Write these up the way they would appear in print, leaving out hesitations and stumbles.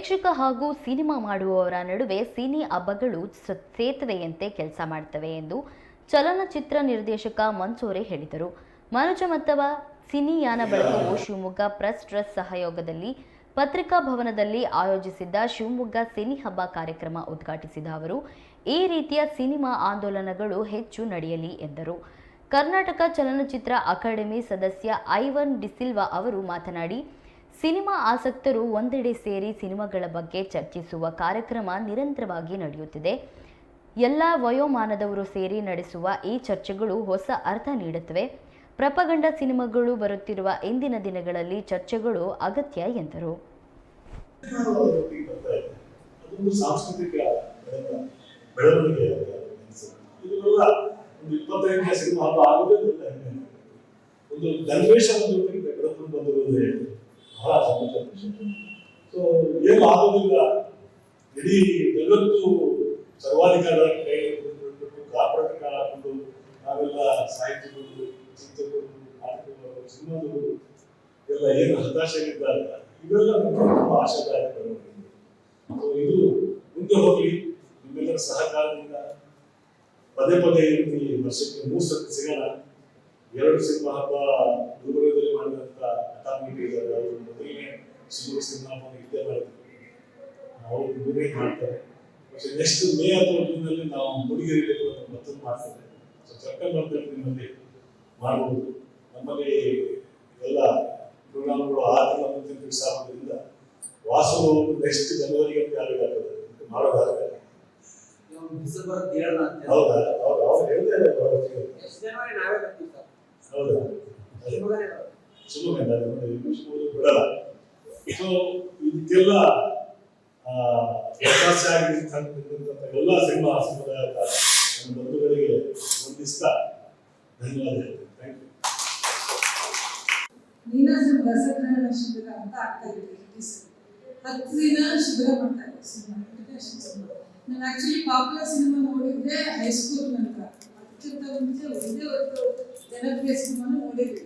ಪ್ರೇಕ್ಷಕ ಹಾಗೂ ಸಿನಿಮಾ ಮಾಡುವವರ ನಡುವೆ ಸಿನಿ ಹಬ್ಬಗಳು ಸೇತುವೆಯಂತೆ ಕೆಲಸ ಮಾಡ್ತವೆ ಎಂದು ಚಲನಚಿತ್ರ ನಿರ್ದೇಶಕ ಮನ್ಸೂರೆ ಹೇಳಿದರು. ಮನುಜ ಮತ್ತವ ಸಿನಿಯಾನ ಬಳಗವು ಶಿವಮೊಗ್ಗ ಪ್ರೆಸ್ ಟ್ರಸ್ಟ್ ಸಹಯೋಗದಲ್ಲಿ ಪತ್ರಿಕಾ ಭವನದಲ್ಲಿ ಆಯೋಜಿಸಿದ್ದ ಶಿವಮೊಗ್ಗ ಸಿನಿ ಹಬ್ಬ ಕಾರ್ಯಕ್ರಮ ಉದ್ಘಾಟಿಸಿದ ಅವರು, ಈ ರೀತಿಯ ಸಿನಿಮಾ ಆಂದೋಲನಗಳು ಹೆಚ್ಚು ನಡೆಯಲಿ ಎಂದರು. ಕರ್ನಾಟಕ ಚಲನಚಿತ್ರ ಅಕಾಡೆಮಿ ಸದಸ್ಯ ಐವನ್ ಡಿಸಿಲ್ವಾ ಅವರು ಮಾತನಾಡಿ, ಸಿನಿಮಾ ಆಸಕ್ತರು ಒಂದೆಡೆ ಸೇರಿ ಸಿನಿಮಾಗಳ ಬಗ್ಗೆ ಚರ್ಚಿಸುವ ಕಾರ್ಯಕ್ರಮ ನಿರಂತರವಾಗಿ ನಡೆಯುತ್ತಿದೆ. ಎಲ್ಲ ವಯೋಮಾನದವರು ಸೇರಿ ನಡೆಸುವ ಈ ಚರ್ಚೆಗಳು ಹೊಸ ಅರ್ಥ ನೀಡುತ್ತವೆ. ಪ್ರಪಗಂಡ ಸಿನಿಮಾಗಳು ಬರುತ್ತಿರುವ ಇಂದಿನ ದಿನಗಳಲ್ಲಿ ಚರ್ಚೆಗಳು ಅಗತ್ಯ ಎಂದರು. ಸೊ ಏನು ಆಗೋದಿಲ್ಲ, ಇಡೀ ಜಗತ್ತು ಸರ್ವಾಧಿಕಾರ ಕಾರ್ಪೊರೇಟ್ ಹಾಕೊಂಡು ನಾವೆಲ್ಲ ಸಾಹಿತಿಗಳು, ಚಿಂತಕರು, ನಾಟಕಗಳು, ಸಿನಿಮಾಗಳು ಎಲ್ಲ ಏನು ಹತಾಶೆಗಿದ್ದಾಗ ಇವೆಲ್ಲ ತುಂಬ ಆಶಾದಾಯಕ. ಇದು ಮುಂದೆ ಹೋಗಿ ನಿಮ್ಮೆಲ್ಲರ ಸಹಕಾರದಿಂದ ಪದೇ ಪದೇ ವರ್ಷಕ್ಕೆ 3 ಸತಿ ಸಿಗೋಣ. 2 ಸಿನಿಮಾ ಹಬ್ಬ ಗುಲ್ಬರ್ಗದಲ್ಲಿ ಮಾಡಿದಂತ ಅಕಾಡೆಮಿ ಅವರು ಮೊದಲನೇ ಸಿನಿಮಾ ಹಬ್ಬ ಇದ್ದೇ ಮಾಡಿದ್ರು, ಅವರು ಮೂರನೇ ಮಾಡ್ತಾರೆ. പക്ഷെ ನೆಕ್ಸ್ಟ್ ಮೇ ಅಥವಾ ಜೂನ್ನಲ್ಲಿ ನಾವು ಹುಡುಗಿಯರಿಗೆ ಮತ್ತೊಂದು ಮಾಡ್ತೇವೆ. ಸೊ ಸೆಪ್ಟೆಂಬರ್ ನಿಮ್ಮಲ್ಲಿ ಮಾಡಬಹುದು. ನಮ್ಮಲ್ಲಿ ಎಲ್ಲ ಪ್ರೋಗ್ರಾಮ್ಗಳು 6 ತಿಂಗಳ ಮುಂಚೆ ಫಿಕ್ಸ್ ಆಗೋದ್ರಿಂದ ವಾಸು ನೆಕ್ಸ್ಟ್ ಜನವರಿಗೆ ಯಾರಿಗಾಗ್ತದೆ ಮಾಡೋದಾದ್ರೆ ಹೌದಾ? ಅವ್ರು ಹೇಳ್ತಾರೆ ಹೌದಾ? ಶಿವಮೊಗ್ಗ ಬಿಡಲ್ಲ. ಸೊ ಇದಕ್ಕೆಲ್ಲ ಅವಕಾಶ ಆಗಿರ್ತಕ್ಕಂಥ ಎಲ್ಲ ಸಿನಿಮಾ ಸಮುದಾಯದ ಬಂಧುಗಳಿಗೆ ವಂದಿಸ್ತಾ ಧನ್ಯವಾದ ಹೇಳ್ತೇನೆ. Thank you. ನೀನಾಸಂ ರಸಗ್ರಹಣ ಶಿಬಿರ ಅಂತ ಆಗ್ತಾ ಇದೆ. 10 ದಿನ ಶಿಬಿರ ಮಾಡ್ತಾ ಇದ್ದೆ ಸಿನಿಮಾ ಇಂಟರ್ನ್ಯಾಷನಲ್ ಸಿನಿಮಾ. ನಾನು ಆಕ್ಚುಲಿ ಪಾಪ್ಯುಲರ್ ಸಿನಿಮಾ ನೋಡಿದ್ದೆ ಹೈಸ್ಕೂಲ್ ನಂತರ. ಅದಕ್ಕಿಂತ ಮುಂಚೆ ಒಂದೇ ಒಂದು ಜನಪ್ರಿಯ ಸಿನಿಮಾ ನೋಡಿದ್ದೆ.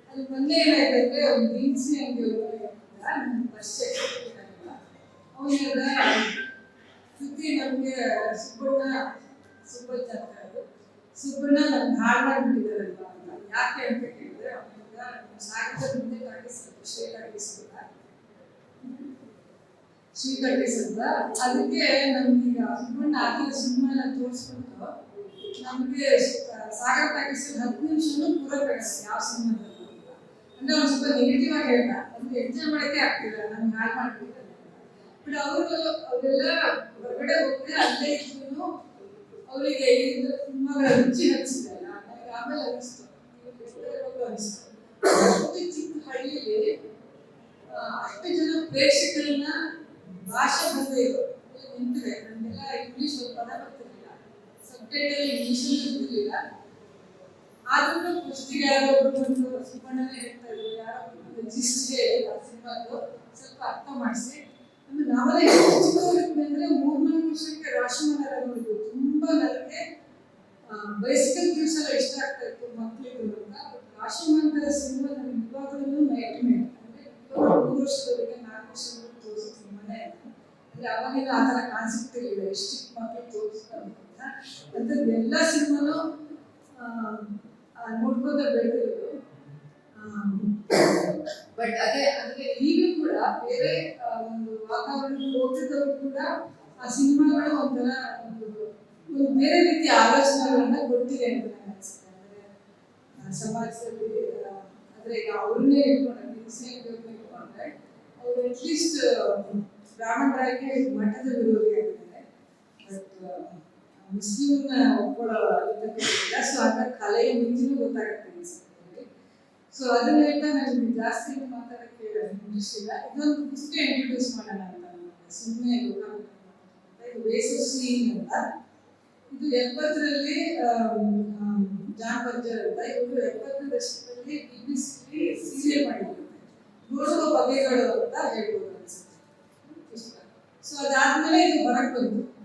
ಅದು ಮೊನ್ನೆ ಏನಾಯ್ತಂದ್ರೆ ಒಂದು ಬೀನ್ಸಿ ಅಂಗಡಿ ಪರಿಚಯ ಅವನ ಸುದ್ದಿ ನಮಗೆ ಸುಬ್ಬಣ್ಣ ನಮ್ಗೆ ಹಾಳು ಮಾಡಿಬಿಟ್ಟಿದ್ದಾರಲ್ವ ಅಂತ. ಯಾಕೆ ಅಂತ ಕೇಳಿದ್ರೆ ಅವನಿಂದ ಸಾಹಿತ್ಯ ಮುಂದೆ ಶ್ರೀಕಂಠೇಶ್ವರ ಅದಕ್ಕೆ ನಮ್ಗೀಗ ಸುಬ್ಬಣ್ಣ ಆಗಿರೋ ಸಿನಿಮಾ ತೋರಿಸ್ಬಿಟ್ಟು ನಮಗೆ ಸಾಗರ ಪ್ಯಾಕೇಜ್ 10 ನಿಮಿಷನೂ ಪೂರ ಬೇಕಂತೆ ಯಾವ ಸಿನಿಮಾದಲ್ಲಿ ಅಂತ. ಅಂದ್ರೆ ಅವ್ನು ಸ್ವಲ್ಪ ನೆಗೆಟಿವ್ ಆಗಿ ಹೇಳ್ದ, ನಮ್ಗೆ ಎಂಜಾಯ್ ಮಾಡೋಕ್ಕೆ ಆಗ್ತಿಲ್ಲ, ನಮ್ಗೆ ಹಾಳು ಮಾಡ್ಬಿಟ್ಟಿದ್ದಾರೆ. ಬಟ್ ಅವರು ಅವೆಲ್ಲ ಹೊರಗಡೆ ಹೋದ್ರೆ ಅಲ್ಲೇ ಇದ್ರು ಅವರಿಗೆ ಸಿನಿಮಾಗಳ ರುಚಿ ಹಚ್ಚಿದಲ್ಲ. ನನಗೆ ಆಮೇಲೆ ಅನಿಸ್ತು, ಅನಿಸ್ತು ಚಿಕ್ಕ ಹಳ್ಳಿಲಿ ಅಷ್ಟು ಜನ ಪ್ರೇಕ್ಷಕರನ್ನ ಭಾಷೆ ಬಂದೇ ನಿಂತಿದೆ. ನಮಗೆಲ್ಲ ಇಂಗ್ಲಿಷ್ ಪದ ಬರ್ತಿರ್ಲಿಲ್ಲ, ಸಬ್ಟೈಟಲ್ ಇಂಗ್ಲಿಷಲ್ಲೂ ಇರ್ತಿರ್ಲಿಲ್ಲ. ಆದ್ರೂ ಫಸ್ಟಿಗೆ ಯಾರೊಬ್ರು ಬಂದು ಸುಬ್ಬಣ್ಣನೇ ಹೇಳ್ತಾ ಇದ್ರು, ಯಾರೊಬ್ರು ಜಿಸ್ಟ್ಗೆ ಸಿನಿಮಾದು ಸ್ವಲ್ಪ ಅರ್ಥ ಮಾಡಿಸಿ. ಆಮೇಲೆ ನಾವೆಲ್ಲ ಎಷ್ಟು ಚಿಕ್ಕವರಿಗೆ ಅಂದ್ರೆ 3-4 ವರ್ಷಕ್ಕೆ ರಾಶಿಮಲ ನೋಡಿದ್ವಿ. ತುಂಬಾ ನನಗೆ ಬೈಸಿಕಲ್ ಕ್ಯೂಸ್ ಎಲ್ಲ ಇಷ್ಟ ಆಗ್ತಾ ಇತ್ತು ಮಕ್ಕಳಿಗೂ ಅಂತ. ರಾಶಿಮಂತರ ಸಿನಿಮಾ ನನಗೆ ಇವಾಗಲೂ ನೈಟ್ಮೇಟ್. ಅಂದ್ರೆ 3 ವರ್ಷದವರಿಗೆ 4 ವರ್ಷದವರೆಗೆ ತೋರಿಸ್ತೀನಿ ಮನೆ ಅಂದ್ರೆ ಅವಾಗಿನ ಆ ಥರ ಕಾನ್ಸೆಪ್ಟ್ ಇಲ್ಲ, ಎಷ್ಟು ಚಿಕ್ಕ ಮಕ್ಕಳಿಗೆ ತೋರಿಸ್ತಾರೆ ಅಂತ. ಅಂಥದ್ದು ಎಲ್ಲ ಸಿನಿಮಾನು ನೋಡ್ಕೋತ ಬೆಳೆದಿರೋದು. ಬಟ್ ಅದಕ್ಕೆ ಈಗಲೂ ಕೂಡ ಬೇರೆ ಒಂದು ವಾತಾವರಣ ಹೋಗ್ತಿದ್ದವರು ಕೂಡ ಆ ಸಿನಿಮಾಗಳು ಒಂಥರ ಒಂದು ಬೇರೆ ರೀತಿಯ ಆಲೋಚನೆಗಳನ್ನ ಕೊಡ್ತಿದೆ ಅಂತ ನನಗೆ ಅನಿಸುತ್ತೆ. ಅಂದ್ರೆ ಸಮಾಜದಲ್ಲಿ ಅಂದ್ರೆ ಈಗ ಅವ್ರನ್ನೇ ಇಟ್ಕೊಂಡ್ರೆ ಅವರು ಅಟ್ಲೀಸ್ಟ್ ಬ್ರಾಹ್ಮಣರಾಗಿ ಮಠದ ವಿರೋಧಿ ಆಗಿದ್ದಾರೆ. ಬಟ್ ಮುಸ್ಲಿಮ್ನ ಒಬ್ಬಳ ಇಲ್ಲ. ಸೊ ಆಗ ಕಲೆಯ ಮಿಂಚಿನೂ ಗೊತ್ತಾಗುತ್ತೆ ಈ ಸಮಯದಲ್ಲಿ. ಸೊ ಅದನ್ನ ಹೇಳ್ತಾ ನನಗೆ ಜಾಸ್ತಿ ಮಾತಾಡಕ್ಕೆ ಇಂಟ್ರೆಸ್ಟ್ ಇಲ್ಲ. ಇದೊಂದು ಪುಸ್ತಕ ಇಂಟ್ರೊಡ್ಯೂಸ್ ಮಾಡೋಣ ಅಂತ ಸುಮ್ಮನೆ ಇದು ವೇಸ್ ಆಫ್ ಸೀಯಿಂಗ್ ಅಂತ. ಇದು 70ರಲ್ಲಿ ಜಾನ್ ಬರ್ಜರ್ ಅಂತ ಇವರು 70ರ ದಶಕದಲ್ಲಿ BBC ಸೀರಿಯಲ್ ಮಾಡಿದ್ರು, ನೋಡುವ ಬಗೆಗಳು ಅಂತ ಹೇಳ್ಬೋದು ಅನ್ಸುತ್ತೆ. ಸೊ ಅದಾದ್ಮೇಲೆ ಇದು ಹೊರಗೆ ಬಂತು.